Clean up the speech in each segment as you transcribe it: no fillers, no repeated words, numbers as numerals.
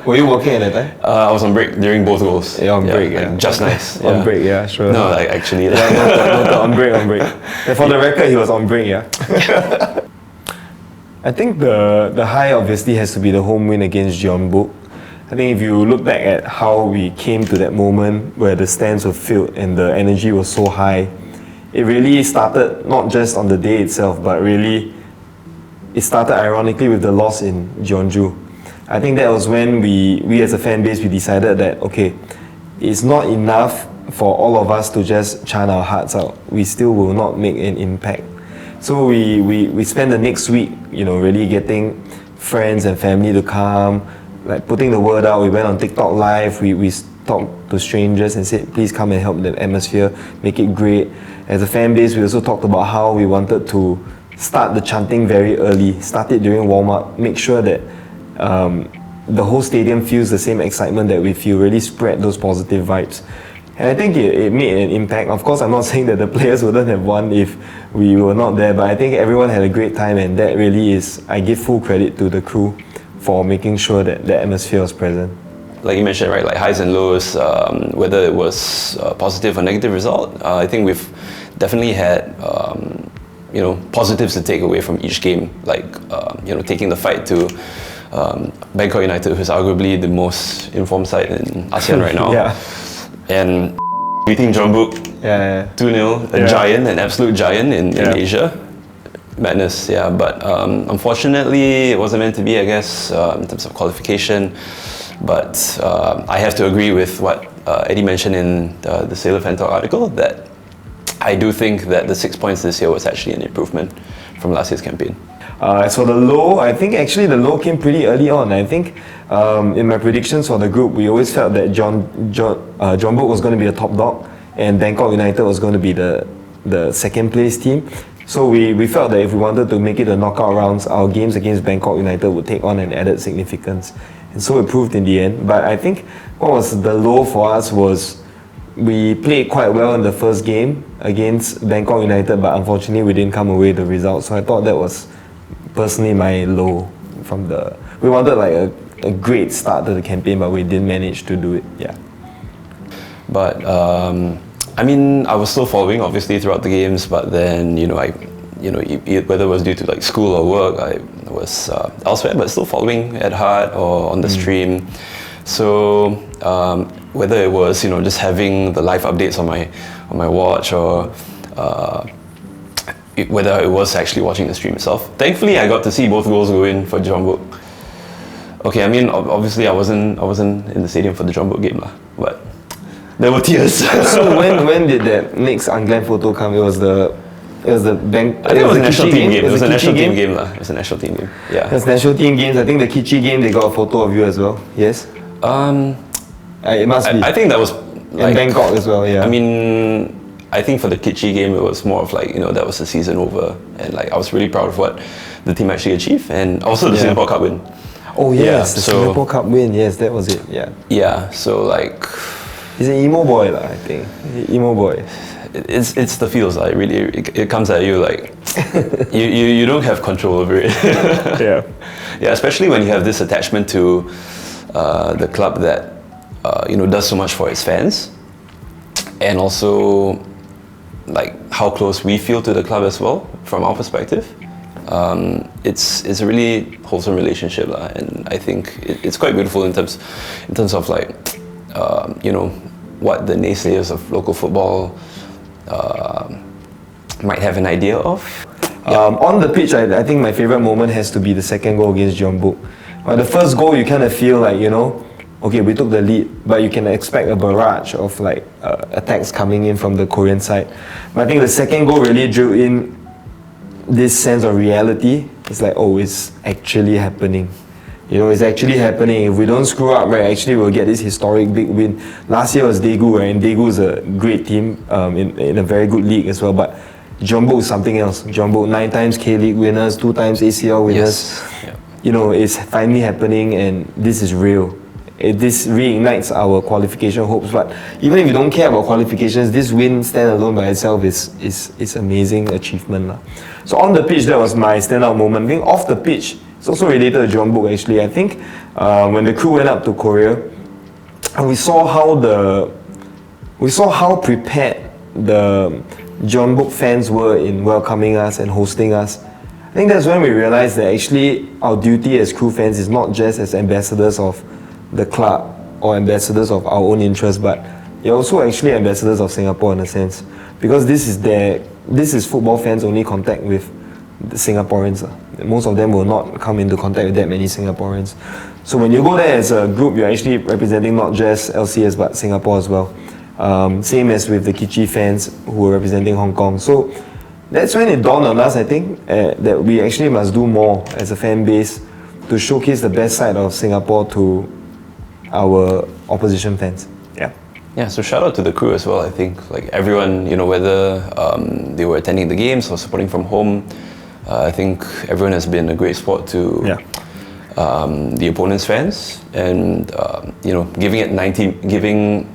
Were you working at that time? I was on break during both goals. Yeah, on break, like, yeah. just nice. On break, yeah, sure. No, like actually. Yeah, on break. And for the record, he was on break, yeah. I think the high obviously has to be the home win against Jeonbuk. I think if you look back at how we came to that moment where the stands were filled and the energy was so high, it really started not just on the day itself, but really it started ironically with the loss in Jeonju. I think that was when we as a fan base, we decided that, okay, it's not enough for all of us to just chant our hearts out. We still will not make an impact. So we spent the next week, really getting friends and family to come, like putting the word out. We went on TikTok live, we talked to strangers and said, please come and help the atmosphere, make it great. As a fan base, we also talked about how we wanted to start the chanting very early, start it during warm-up, make sure that the whole stadium feels the same excitement that we feel, really spread those positive vibes. And I think it made an impact. Of course, I'm not saying that the players wouldn't have won if we were not there, but I think everyone had a great time, and that really is, I give full credit to the crew for making sure that the atmosphere was present. Like you mentioned, right, like highs and lows, whether it was a positive or negative result, I think we've definitely had positives to take away from each game, like taking the fight to Bangkok United, who's arguably the most informed side in ASEAN right now. Yeah. And beating Jeonbuk 2-0, a giant, an absolute giant in Asia. Madness, yeah. But unfortunately, it wasn't meant to be, I guess, in terms of qualification. But I have to agree with what Eddie mentioned in the Sailor Fan Talk article, that I do think that the 6 points this year was actually an improvement from last year's campaign. As for the low, I think actually the low came pretty early on. I think in my predictions for the group, we always felt that Jeonbuk was going to be the top dog and Bangkok United was going to be the second place team. So we felt that if we wanted to make it the knockout rounds, our games against Bangkok United would take on an added significance. And so it proved in the end. But I think what was the low for us was we played quite well in the first game against Bangkok United, but unfortunately we didn't come away with the result. So I thought that was personally my low from we wanted like a great start to the campaign, but we didn't manage to do it. Yeah. But I was still following obviously throughout the games, but then whether it was due to like school or work, I was elsewhere, but still following at heart or on the stream. So whether it was just having the live updates on my watch or whether it was actually watching the stream itself. Thankfully, I got to see both goals go in for Jeonbuk. Okay, obviously I wasn't in the stadium for the Jeonbuk game lah, but there were tears. So when did that next unglammed photo come? It was the bank. I think it was a national team game. It was a national team game lah. It was a national team game. Yeah. It was national team games. I think the Kichi game they got a photo of you as well. Yes. It must be. I think that was in Bangkok as well. Yeah. I think for the Kichi game, it was more of like, that was the season over. And like, I was really proud of what the team actually achieved. And also the Singapore Cup win. Oh yes, the Singapore Cup win. Yes, that was it. Yeah. Yeah, so like... He's an emo boy lah, I think. Emo boy. It's the feels like really, it comes at you like, you don't have control over it. Yeah. Yeah, especially when you have this attachment to the club that, does so much for its fans. And also, like how close we feel to the club as well, from our perspective. It's a really wholesome relationship, and I think it's quite beautiful in terms of like, what the naysayers of local football might have an idea of. On the pitch, I think my favourite moment has to be the second goal against Jeonbuk. The first goal, you kind of feel like, okay, we took the lead, but you can expect a barrage of like attacks coming in from the Korean side. But I think the second goal really drew in this sense of reality. It's like, oh, it's actually happening. It's actually happening. If we don't screw up, right, actually we'll get this historic big win. Last year was Daegu, right, and Daegu is a great team in a very good league as well. But Jeonbuk is something else. Jeonbuk 9 times K-League winners, 2 times ACL winners. Yes. Yeah. It's finally happening, and this is real. This reignites our qualification hopes. But even if you don't care about qualifications, this win stand alone by itself is amazing achievement lah. So on the pitch, that was my standout moment. Being off the pitch, It's also related to Jeonbuk actually. I think when the crew went up to Korea, we saw how prepared the Jeonbuk fans were in welcoming us and hosting us. I think that's when we realized that actually our duty as crew fans is not just as ambassadors of the club or ambassadors of our own interests, but you're also actually ambassadors of Singapore in a sense, because this is football fans' only contact with the Singaporeans. Most of them will not come into contact with that many Singaporeans. So when you go there as a group, you're actually representing not just LCS but Singapore as well. Same as with the Kichi fans who are representing Hong Kong. So that's when it dawned on us, I think, that we actually must do more as a fan base to showcase the best side of Singapore to our opposition fans. Yeah. Yeah, so shout out to the crew as well. I think like everyone, whether they were attending the games or supporting from home, I think everyone has been a great sport to the opponent's fans, and giving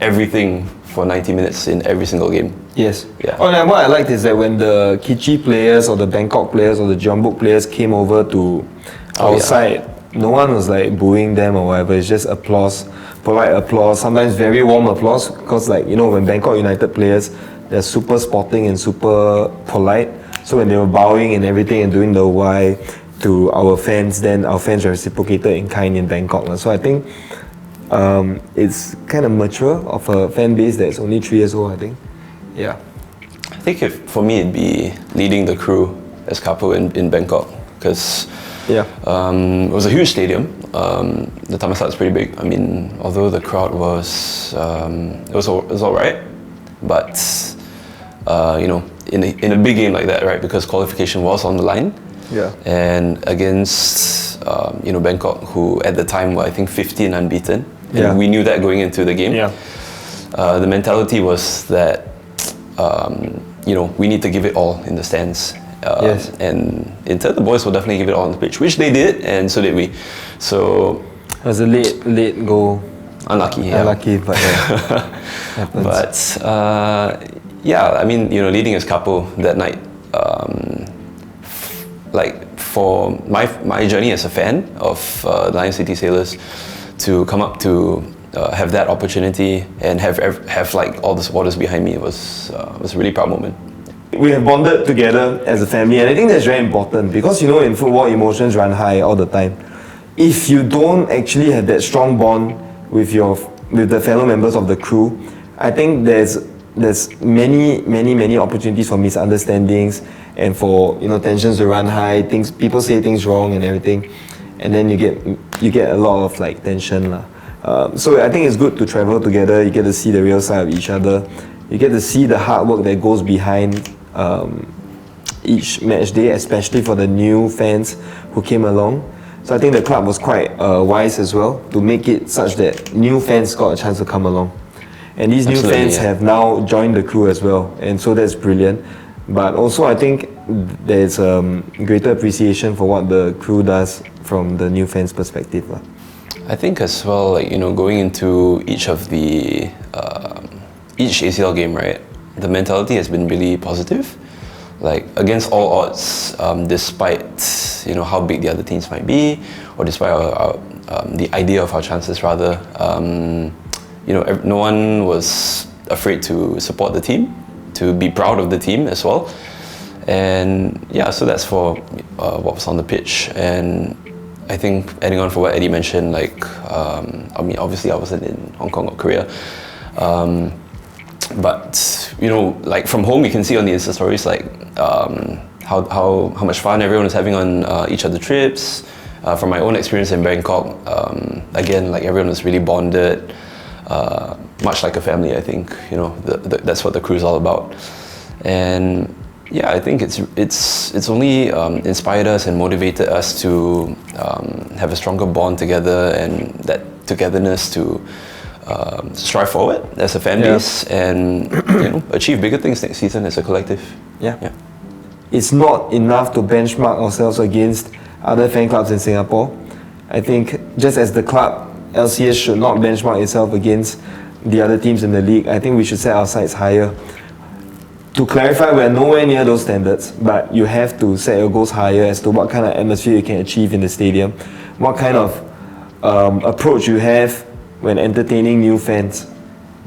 everything for 90 minutes in every single game. Yes. Yeah. Oh, and what I liked is that when the Kichi players or the Bangkok players or the Jeonbuk players came over to our side, no one was like booing them or whatever. It's just applause, polite applause, sometimes very warm applause, because when Bangkok United players, they're super sporting and super polite. So when they were bowing and everything and doing the Y to our fans, then our fans reciprocated in kind in Bangkok. So I think it's kind of mature of a fan base that's only 3 years old, I think. Yeah. I think for me it'd be leading the crew as Kapo in Bangkok, because it was a huge stadium. The Thammasat is pretty big. I mean, although the crowd was it was all right, but in a big game like that, right? Because qualification was on the line. Yeah. And against Bangkok, who at the time were I think 15 unbeaten. Yeah. And we knew that going into the game. Yeah. The mentality was that we need to give it all in the stands. Yes. And Inter, the boys will definitely give it all on the pitch, which they did, and so did we. So it was a late goal. Unlucky, but happens. But I mean, leading as Capo that night, for my journey as a fan of Lion City Sailors, to come up to have that opportunity and have like all the supporters behind me was a really proud moment. We have bonded together as a family, and I think that's very important, because in football emotions run high all the time. If you don't actually have that strong bond with the fellow members of the crew, I think there's many opportunities for misunderstandings and for tensions to run high. People say things wrong and everything, and then you get a lot of tension lah. So I think it's good to travel together. You get to see the real side of each other. You get to see the hard work that goes behind each match day, especially for the new fans who came along. So I think the club was quite wise as well to make it such that new fans got a chance to come along. And these new fans have now joined the crew as well, and so that's brilliant. But also I think there's greater appreciation for what the crew does from the new fans' perspective. I think as well, going into each of the each ACL game, right? The mentality has been really positive. Against all odds, despite how big the other teams might be, or despite the idea of our chances rather, no one was afraid to support the team, to be proud of the team as well. And so that's for what was on the pitch. And I think adding on for what Eddie mentioned, obviously I wasn't in Hong Kong or Korea, but from home you can see on the Insta stories how much fun everyone was having on each of the trips. From my own experience in Bangkok, again, everyone was really bonded, much like a family. I think that's what the crew is all about. And I think it's only inspired us and motivated us to have a stronger bond together, and that togetherness to strive forward as a fan base and achieve bigger things next season as a collective. Yeah. It's not enough to benchmark ourselves against other fan clubs in Singapore. I think just as the club, LCS should not benchmark itself against the other teams in the league. I think we should set our sights higher. to clarify, we're nowhere near those standards, but you have to set your goals higher as to what kind of atmosphere you can achieve in the stadium, what kind of approach you have when entertaining new fans.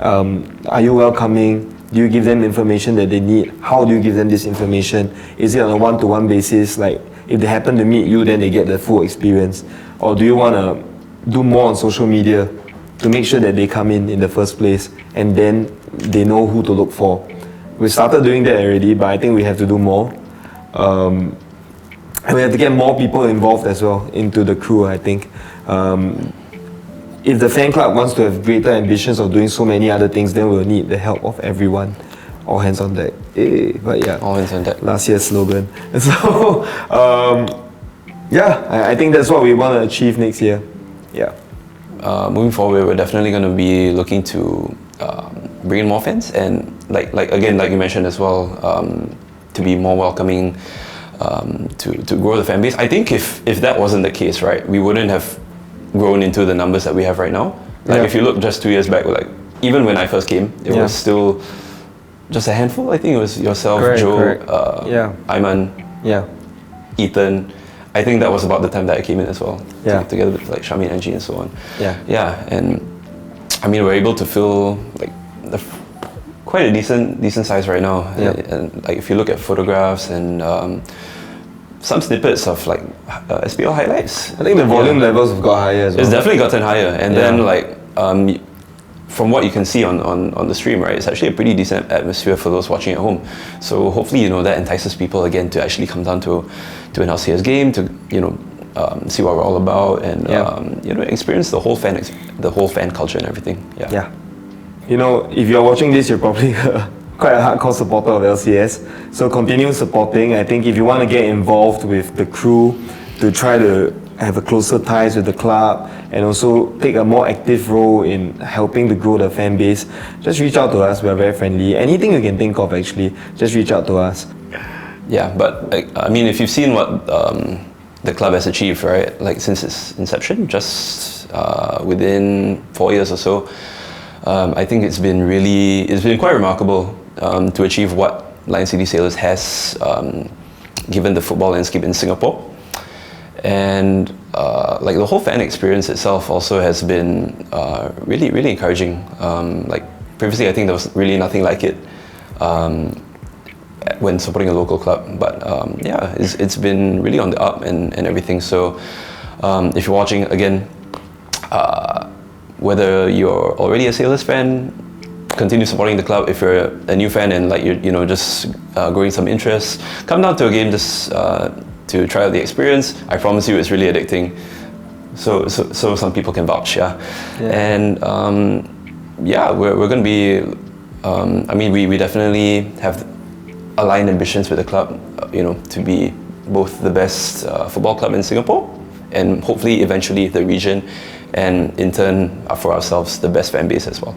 Are you welcoming? Do you give them information that they need? How do you give them this information? Is it on a one-to-one basis? Like, if they happen to meet you, then they get the full experience? Or do you want to do more on social media to make sure that they come in the first place and then they know who to look for? We started doing that already, but I think we have to do more. And we have to get more people involved as well into the crew, I think. If the fan club wants to have greater ambitions of doing so many other things, then we'll need the help of everyone. All hands on deck. But yeah, all hands on deck. Last year's slogan. So, I think that's what we want to achieve next year. Yeah. Moving forward, we're definitely going to be looking to bring in more fans, and like you mentioned as well, to be more welcoming, to grow the fan base. I think if that wasn't the case, right, we wouldn't have grown into the numbers that we have right now. Like if you look just 2 years back, like even when I first came, it was still just a handful. I think it was yourself, Joe, Ayman, Ethan. I think that was about the time that I came in as well. Together with like Shami, Angie, and so on. And I mean, we're able to fill like quite a decent size right now. And like if you look at photographs and some snippets of like SPL highlights, I think the volume levels have got higher as well. It's definitely gotten higher, and then like from what you can see on the stream, right, it's actually a pretty decent atmosphere for those watching at home. So hopefully, that entices people again to actually come down to an LCS game, to see what we're all about, and experience the whole fan culture and everything. If you're watching this, you're probably quite a hardcore supporter of LCS. So continue supporting. I think if you want to get involved with the crew, to try to have a closer ties with the club and also take a more active role in helping to grow the fan base, just reach out to us. We're very friendly. Anything you can think of, actually, just reach out to us. Yeah, but I mean, if you've seen what the club has achieved, right, like since its inception, just within 4 years or so, I think it's been quite remarkable to achieve what Lion City Sailors has given the football landscape in Singapore. And like the whole fan experience itself also has been really encouraging. Like previously, I think there was really nothing like it when supporting a local club. But it's been really on the up and everything. So if you're watching again, whether you're already a Sailors fan, continue supporting the club. If you're a new fan and like you're just growing some interest, come down to a game just to try out the experience. I promise you, it's really addicting. So some people can vouch, And we're going to be. I mean, we definitely have aligned ambitions with the club. To be both the best football club in Singapore, and hopefully eventually the region, and in turn for ourselves the best fan base as well.